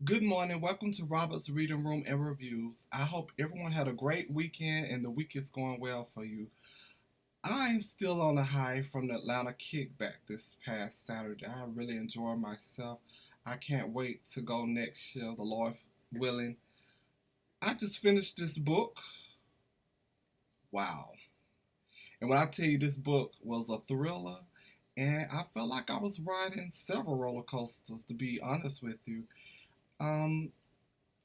Good morning. Welcome to Robert's Reading Room and Reviews. I hope everyone had a great weekend and the week is going well for you. I'm still on a high from the Atlanta kickback this past Saturday. I really enjoyed myself. I can't wait to go next year, the Lord willing. I just finished this book. Wow. And when I tell you this book was a thriller, and I felt like I was riding several roller coasters, to be honest with you. Um,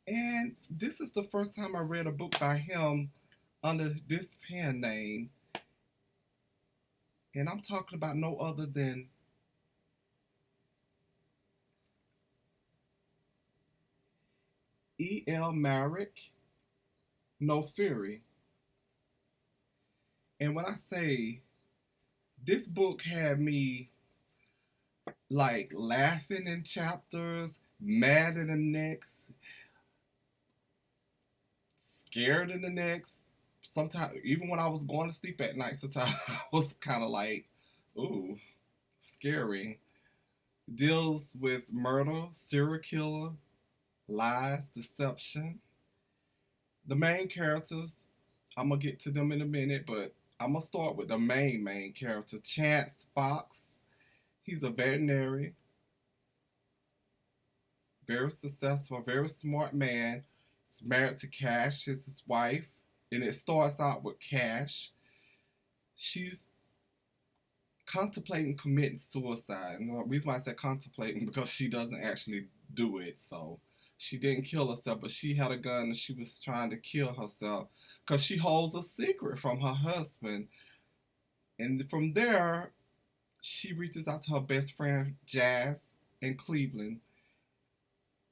And this is the first time I read a book by him under this pen name. And I'm talking about no other than E.L. Myrieckes, No Fury. And when I say this book had me like laughing in chapters, mad in the next, scared in the next. Sometimes, even when I was going to sleep at night, sometimes I was kind of like, ooh, scary. Deals with murder, serial killer, lies, deception. The main characters, I'm gonna get to them in a minute, but I'm gonna start with the main character, Chance Fox. He's a veterinary, very successful, very smart man. He's married to Cash, is his wife, and it starts out with Cash. She's contemplating committing suicide. And the reason why I said contemplating because she doesn't actually do it. So she didn't kill herself, but she had a gun and she was trying to kill herself because she holds a secret from her husband. And from there, she reaches out to her best friend Jazz in Cleveland.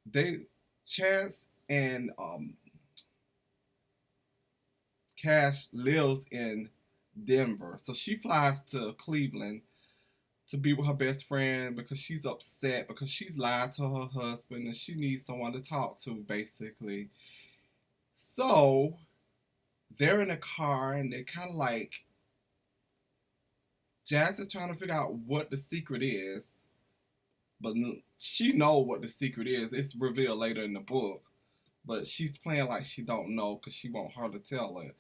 They Chance and Cash lives in Denver, so she flies to Cleveland to be with her best friend because she's upset because she's lied to her husband and she needs someone to talk to, basically. So they're in a car and they're kind of like Jazz is trying to figure out what the secret is, but she know what the secret is. It's revealed later in the book, but she's playing like she don't know because she want her to tell her.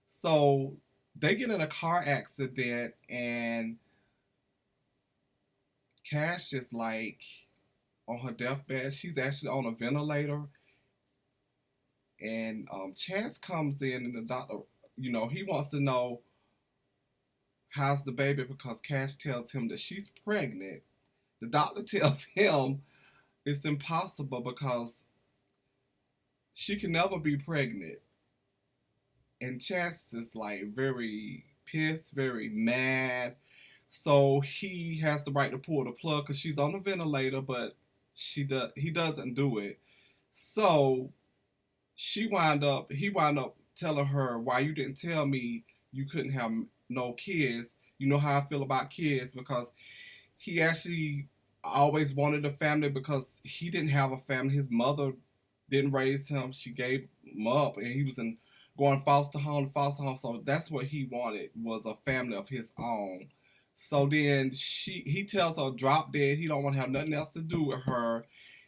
So they get in a car accident and Cash is like on her deathbed. She's actually on a ventilator, and Chance comes in, and the doctor, he wants to know how's the baby because Cash tells him that she's pregnant. The doctor tells him it's impossible because she can never be pregnant, and Chance is like very pissed, very mad. So he has the right to pull the plug because she's on the ventilator, but he doesn't do it. So he wound up telling her, why you didn't tell me you couldn't have no kids. You know how I feel about kids because he actually always wanted a family because he didn't have a family. His mother didn't raise him. She gave him up and he was in going foster home to foster home. So that's what he wanted, was a family of his own. So then he tells her drop dead. He don't want to have nothing else to do with her.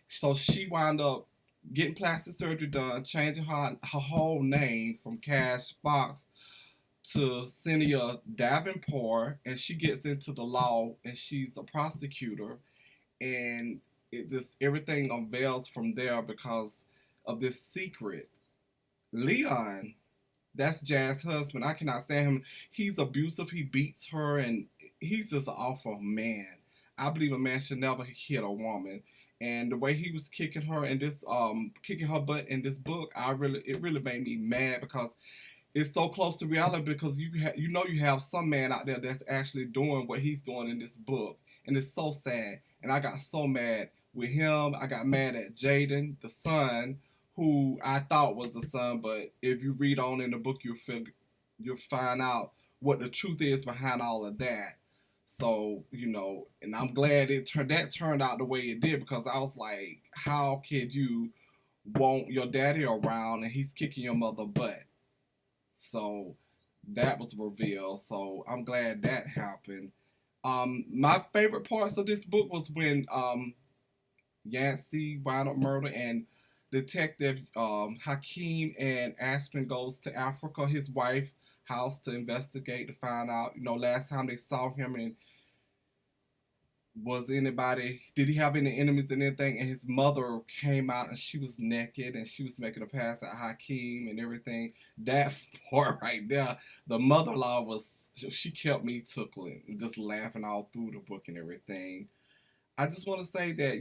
So she wound up getting plastic surgery done, changing her whole name from Cash Fox to Cynthia Davenport, and she gets into the law, and she's a prosecutor, and it just everything unveils from there because of this secret. Leon, that's Jazz's husband. I cannot stand him. He's abusive. He beats her, and he's just an awful man. I believe a man should never hit a woman. And the way he was kicking her in this, kicking her butt in this book, it really made me mad because it's so close to reality. Because you have some man out there that's actually doing what he's doing in this book, and it's so sad. And I got so mad with him. I got mad at Jaden, the son, who I thought was the son, but if you read on in the book, you'll find out what the truth is behind all of that. So and I'm glad that turned out the way it did because I was like, how could you want your daddy around and he's kicking your mother butt? So that was revealed. So I'm glad that happened. My favorite parts of this book was when Yancey wound up murder, and Detective Hakeem and Aspen goes to Africa, his wife house, to investigate to find out, last time they saw him, and did he have any enemies and anything? And his mother came out and she was naked and she was making a pass at Hakeem and everything. That part right there, the mother-in-law she kept me tickling, just laughing all through the book and everything. I just want to say that,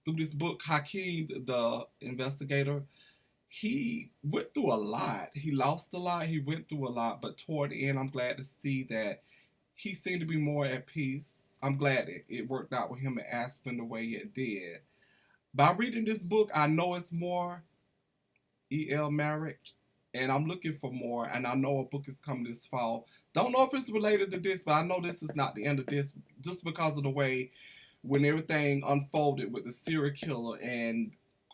through this book, Hakeem, the investigator, he went through a lot. He lost a lot. He went through a lot. But toward the end, I'm glad to see that he seemed to be more at peace. I'm glad it worked out with him and Aspen the way it did. By reading this book, I know it's more E.L. Myrieckes, and I'm looking for more. And I know a book is coming this fall. Don't know if it's related to this, but I know this is not the end of this, just because of the way when everything unfolded with the serial killer and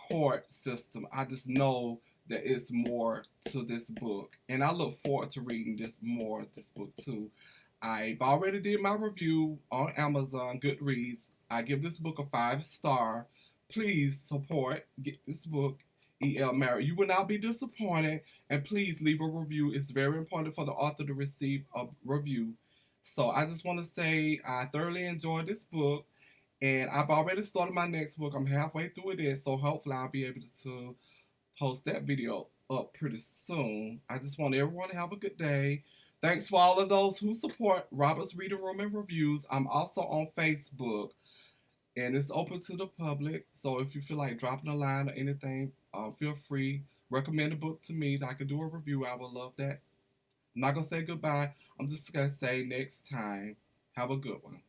court system. I just know that it's more to this book, and I look forward to reading this book too. I've already did my review on Amazon Goodreads. I give this book a 5-star. Please support, get this book, E.L. Myrieckes. You will not be disappointed, and please leave a review. It's very important for the author to receive a review. So I just want to say I thoroughly enjoyed this book, and I've already started my next book. I'm halfway through it, so hopefully I'll be able to post that video up pretty soon. I just want everyone to have a good day. Thanks for all of those who support Robert's Reading Room and Reviews. I'm also on Facebook, and it's open to the public. So if you feel like dropping a line or anything, feel free. Recommend a book to me that I can do a review. I would love that. I'm not going to say goodbye. I'm just going to say next time. Have a good one.